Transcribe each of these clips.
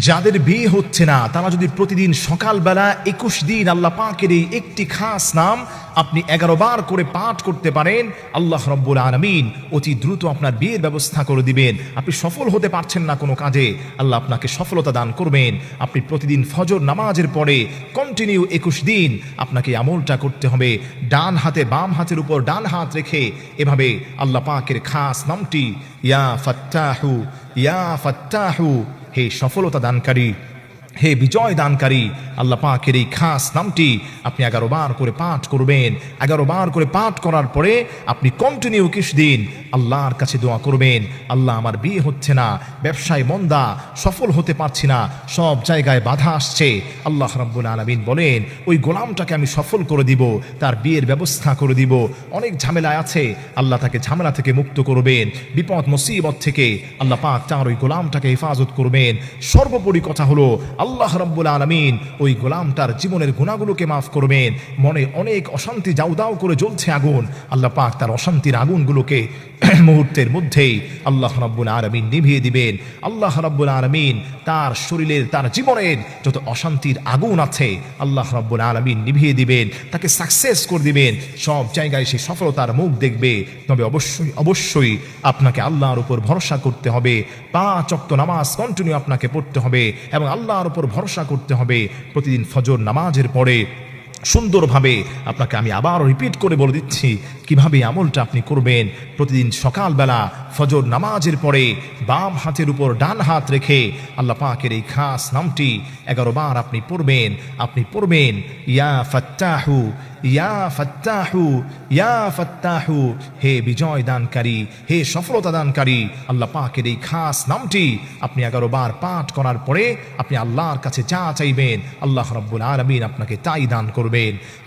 যাদের বিয়ে হচ্ছে না তারা যদি প্রতিদিন সকালবেলা 21 দিন আল্লাহ পাকের এই একটি খাস নাম আপনি 11 বার করে পাঠ করতে পারেন, আল্লাহ রাব্বুল আলামিন অতি দ্রুত আপনার বিয়ের ব্যবস্থা করে দিবেন। আপনি সফল হতে পারছেন না কোনো কাজে, আল্লাহ আপনাকে সফলতা দান করবেন। আপনি প্রতিদিন ফজর নামাজের পরে কন্টিনিউ 21 দিন আপনাকে আমলটা করতে হবে। ডান হাতে বাম হাতের উপর ডান হাত রেখে এভাবে আল্লাহ পাকের খাস নামটি ইয়া ফাত্তাহু, ইয়া ফাত্তাহু, হে সফলতা দানকারী, হে বিজয় দানকারী, আল্লাহ পাকের এই খাস নামটি আপনি 11 বার করে পাঠ করবেন। 11 বার করে পাঠ করার পরে আপনি কন্টিনিউ 21 দিন আল্লাহর কাছে দোয়া করবেন, আল্লাহ আমার বিয়ে হচ্ছে না, ব্যবসায় মন্দা, সফল হতে পারছি না, সব জায়গায় বাধা আসছে। আল্লাহ রাব্বুল আলামিন বলেন ওই গোলামটাকে আমি সফল করে দিব, তার বিয়ের ব্যবস্থা করে দিব। অনেক ঝামেলায় আছে, আল্লাহ তাকে ঝামেলা থেকে মুক্ত করবেন, বিপদ মুসিবত থেকে আল্লাহ পাক তার ওই গোলামটাকে হেফাজত করবেন। সর্বোপরি কথা হলো আল্লাহ রাব্বুল আলামিন ওই গোলামটার জীবনের গুনাহগুলোকে মাফ করবেন। মনে অনেক অশান্তি দাউ দাউ করে জ্বলছে আগুন, আল্লাহ পাক তার অশান্তির আগুনগুলোকে মুহূর্তের মধ্যেই আল্লাহ রাব্বুল আলামিন নিভিয়ে দিবেন। আল্লাহ রাব্বুল আলামিন তার শরীরের, তার জীবনের যত অশান্তির আগুন আছে আল্লাহ রাব্বুল আলামিন নিভিয়ে দিবেন, তাকে সাকসেস করে দিবেন। সব জায়গায় সে সফলতার মুখ দেখবে। তবে অবশ্যই অবশ্যই আপনাকে আল্লাহর উপর ভরসা করতে হবে। 5 ওয়াক্ত নামাজ কন্টিনিউ আপনাকে পড়তে হবে এবং আল্লাহর উপর ভরসা করতে হবে। প্রতিদিন ফজর নামাজের পরে সুন্দরভাবে আপনাকে আমি আবার রিপিট করে বলে দিচ্ছি কিভাবে আমলটা আপনি করবেন। প্রতিদিন সকালবেলা ফজর নামাজের পরে বাম হাতের উপর ডান হাত রেখে আল্লাহ পাকের এই খাস নামটি 11 বার আপনি পড়বেন। আপনি পড়বেন ইয়া ফাত্তাহু, ইয়া ফাত্তাহু, ইয়া ফাত্তাহু, হে বিজয় দানকারী, হে সফলতা দানকারী। আল্লাহ পাকের এই খাস নামটি আপনি 11 বার পাঠ করার পরে আপনি আল্লাহর কাছে যা চাইবেন আল্লাহ রাব্বুল আলামিন আপনাকে তাই দান করবেন।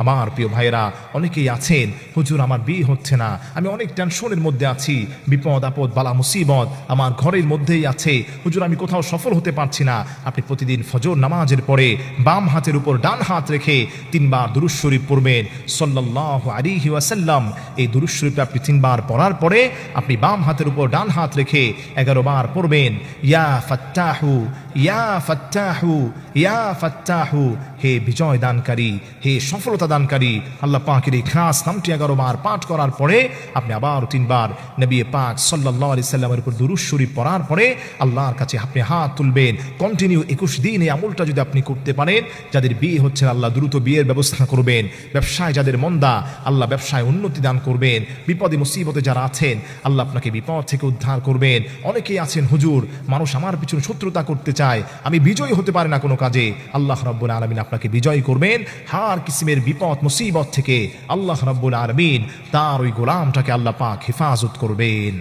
আমার প্রিয় ভাইরা, অনেকেই আছেন হুজুর আমার বিয়ে হচ্ছে না, আমি অনেক টেনশনের মধ্যে আছি, বিপদ আপদ বালা মুসিবত আমার ঘরের মধ্যেই আছে, হুজুর আমি কোথাও সফল হতে পারছি না। আপনি প্রতিদিন ফজর নামাজের পরে বাম হাতের উপর ডান হাত রেখে 3 বার দুরূদ শরীফ পড়বেন সাল্লাল্লাহু আলাইহি ওয়াসাল্লাম। এই দুরূদ শরীফ আপনি 3 বার পড়ার পরে আপনি বাম হাতের উপর ডান হাত রেখে 11 বার পড়বেন ইয়া ফাত্তাহু, ইয়া ফাত্তাহু, ইয়া ফাত্তাহু, হে বিজয় দানকারী, হে সফলতা দানকারী। আল্লাহ পাকের এই খাস নামটি 11 বার পাঠ করার পরে আপনি আবার 3 বার নবী পাক সাল্লাল্লাহু আলাইহি সাল্লামের উপর দুরূদ শরীফ পড়ার পরে আল্লাহর কাছে আপনি হাত তুলবেন। কন্টিনিউ 21 দিন এই আমলটা যদি আপনি করতে পারেন, যাদের বিয়ে হচ্ছে আল্লাহ দ্রুত বিয়ের ব্যবস্থা করবেন। ব্যবসায় যাদের মন্দা আল্লাহ ব্যবসায় উন্নতি দান করবেন। বিপদে মুসিবতে যারা আছেন আল্লাহ আপনাকে বিপদ থেকে উদ্ধার করবেন। অনেকেই আছেন হুজুর মানুষ আমার পিছনে শত্রুতা করতে চায়, আমি বিজয় হতে পারি না কোনো কাজে, আল্লাহ রাব্বুল আলামিন আপনাকে বিজয় করবেন। হার কিসিমের বিপদ মুসিবত থেকে আল্লাহ রাব্বুল আলামিন তার ওই গোলামটাকে আল্লাহ পাক হেফাজত করবেন।